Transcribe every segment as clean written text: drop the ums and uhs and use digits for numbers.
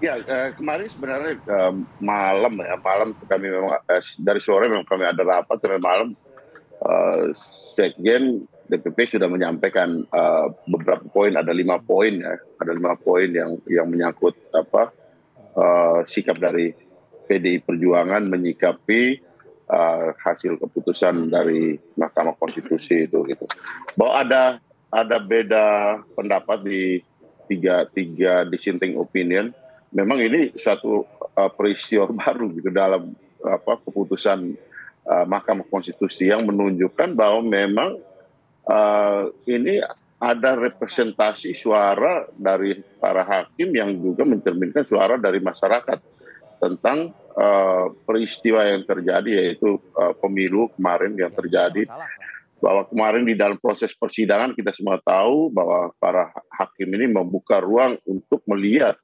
Ya, kemarin sebenarnya malam kami memang dari sore memang kami ada rapat sampai malam. Sekjen DPP sudah menyampaikan beberapa poin, ada 5 poin ya, ada 5 poin yang menyangkut sikap dari PDI Perjuangan menyikapi hasil keputusan dari Mahkamah Konstitusi itu gitu. Bahwa ada beda pendapat di tiga dissenting opinion. Memang ini suatu peristiwa baru gitu dalam keputusan Mahkamah Konstitusi yang menunjukkan bahwa memang ini ada representasi suara dari para hakim yang juga mencerminkan suara dari masyarakat tentang peristiwa yang terjadi, yaitu pemilu kemarin yang terjadi. Bahwa kemarin di dalam proses persidangan kita semua tahu bahwa para hakim ini membuka ruang untuk melihat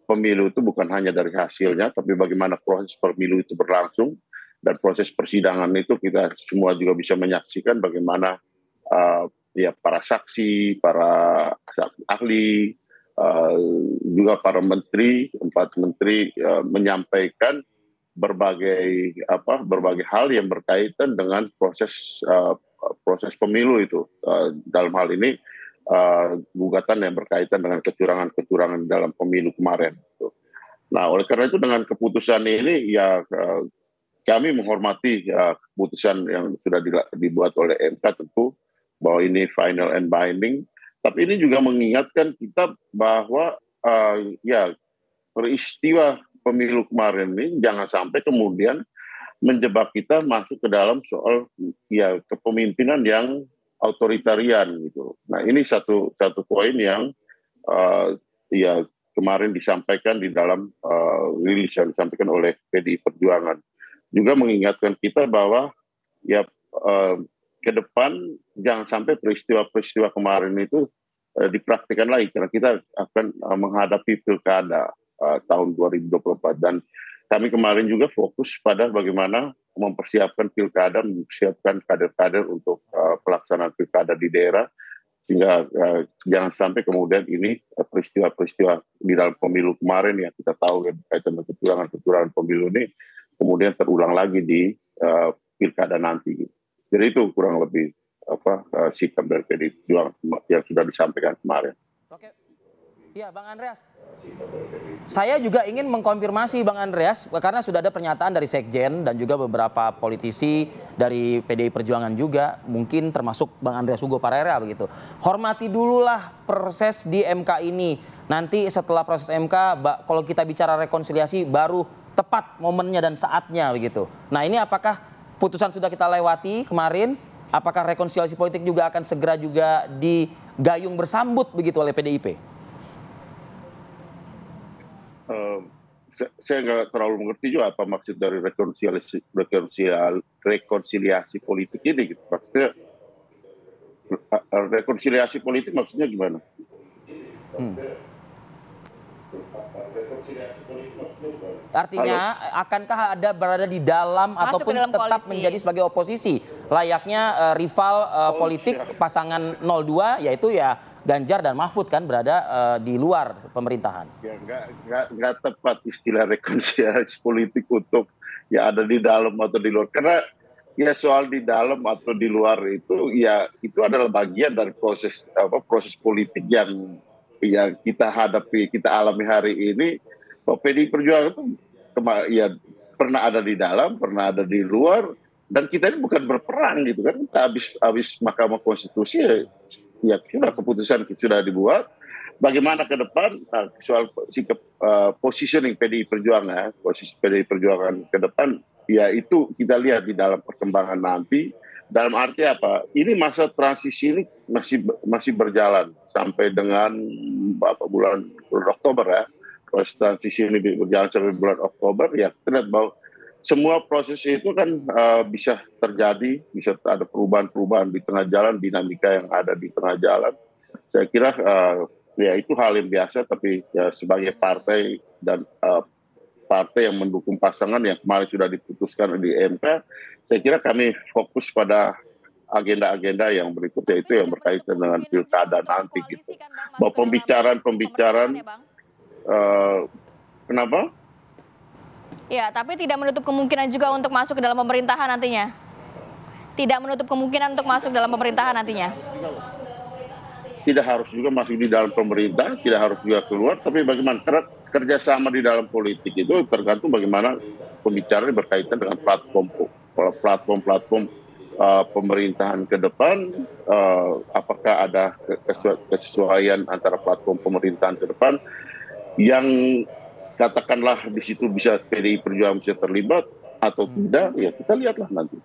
pemilu itu bukan hanya dari hasilnya, tapi bagaimana proses pemilu itu berlangsung. Dan proses persidangan itu kita semua juga bisa menyaksikan bagaimana para saksi, para ahli, juga para menteri, 4 menteri menyampaikan berbagai hal yang berkaitan dengan proses pemilu itu. Dalam hal ini gugatan yang berkaitan dengan kecurangan dalam pemilu kemarin. Nah, oleh karena itu dengan keputusan ini ya kami menghormati keputusan yang sudah dibuat oleh MK tentu bahwa ini final and binding. Tapi ini juga mengingatkan kita bahwa peristiwa pemilu kemarin ini jangan sampai kemudian menjebak kita masuk ke dalam soal kepemimpinan yang otoritarian gitu. Nah, ini satu poin yang kemarin disampaikan di dalam rilis yang disampaikan oleh PDI Perjuangan. Juga mengingatkan kita bahwa ke depan jangan sampai peristiwa-peristiwa kemarin itu dipraktikkan lagi, karena kita akan menghadapi pilkada tahun 2024, dan kami kemarin juga fokus pada bagaimana mempersiapkan pilkada, mempersiapkan kader-kader untuk pelaksanaan pilkada di daerah, sehingga jangan sampai kemudian ini peristiwa-peristiwa di dalam pemilu kemarin yang kita tahu berkaitan dengan kecurangan pemilu ini kemudian terulang lagi di pilkada nanti. Jadi itu kurang lebih sikap dari PDI Perjuangan yang sudah disampaikan kemarin. Oke, ya Bang Andreas. Saya juga ingin mengkonfirmasi Bang Andreas, karena sudah ada pernyataan dari Sekjen dan juga beberapa politisi dari PDI Perjuangan juga, mungkin termasuk Bang Andreas Hugo Parera begitu. Hormati dululah proses di MK ini. Nanti setelah proses MK, kalau kita bicara rekonsiliasi baru tepat momennya dan saatnya begitu. Nah, ini apakah putusan sudah kita lewati kemarin? Apakah rekonsiliasi politik juga akan segera juga digayung bersambut begitu oleh PDIP? Saya nggak terlalu mengerti juga apa maksud dari rekonsiliasi politik ini gitu. Maksudnya rekonsiliasi politik maksudnya gimana? Artinya akankah ada berada di dalam ataupun tetap menjadi sebagai oposisi layaknya rival politik pasangan 02, yaitu ya Ganjar dan Mahfud kan berada di luar pemerintahan. Ya nggak tepat istilah rekonsiliasi politik untuk ya ada di dalam atau di luar, karena ya soal di dalam atau di luar itu ya itu adalah bagian dari proses politik yang kita hadapi, kita alami hari ini. PDI Perjuangan itu pernah ada di dalam, pernah ada di luar, dan kita ini bukan berperang gitu kan. Kita habis Mahkamah Konstitusi ya sudah, keputusan sudah dibuat. Bagaimana ke depan soal sikap positioning PDI Perjuangan, posisi PDI Perjuangan ke depan ya itu kita lihat di dalam perkembangan nanti. Dalam arti apa? Ini masa transisi ini masih berjalan sampai dengan bulan Oktober ya. Proses transisi ini berjalan sampai bulan Oktober, ya kita lihat bahwa semua proses itu kan bisa terjadi, bisa ada perubahan-perubahan di tengah jalan, dinamika yang ada di tengah jalan. Saya kira ya itu hal yang biasa, tapi ya sebagai partai dan partai yang mendukung pasangan yang kemarin sudah diputuskan di MK, saya kira kami fokus pada agenda-agenda yang berikut, yaitu yang berkaitan dengan pilkada nanti gitu. Bahwa pembicaraan Kenapa? Ya, tapi tidak menutup kemungkinan juga untuk masuk ke dalam pemerintahan nantinya. Tidak menutup kemungkinan untuk masuk dalam pemerintahan nantinya. Tidak harus juga masuk di dalam pemerintah, tidak harus juga keluar, tapi bagaimana kerjasama di dalam politik itu tergantung bagaimana pembicaraan berkaitan dengan platform pemerintahan ke depan, apakah ada kesesuaian antara platform pemerintahan ke depan yang katakanlah di situ bisa PDI Perjuangan bisa terlibat atau tidak, ya kita lihatlah nanti.